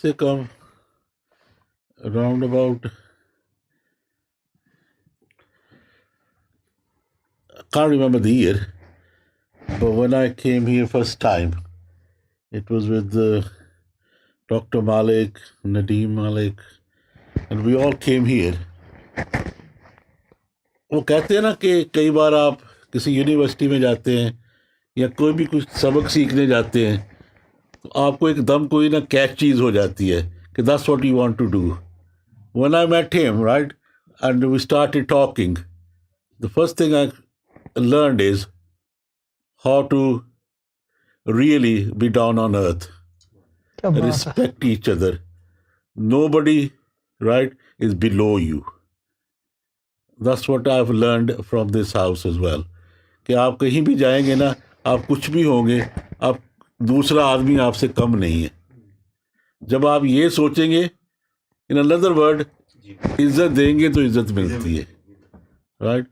से कम around about, I can't remember the year, but when I came here first time, it was with Dr. Malik, Nadeem Malik, and we all came here. वो कहते हैं ना कि कई बार आप किसी यूनिवर्सिटी में जाते हैं या कोई भी कुछ सबक सीखने जाते हैं तो आपको एकदम कोई ना कैच चीज़ हो जाती है कि that's what you want to do. When I met him, right, and we started talking, the first thing I learned is how to really be down on earth, respect each other. Nobody, right, is below you. That's what I've learned from this house as well. कि आप कहीं भी जाएंगे ना, आप कुछ भी होंगे, आप दूसरा आदमी आपसे कम नहीं है. जब आप ये सोचेंगे, in another word, इज्जत देंगे तो इज्जत मिलती है, right?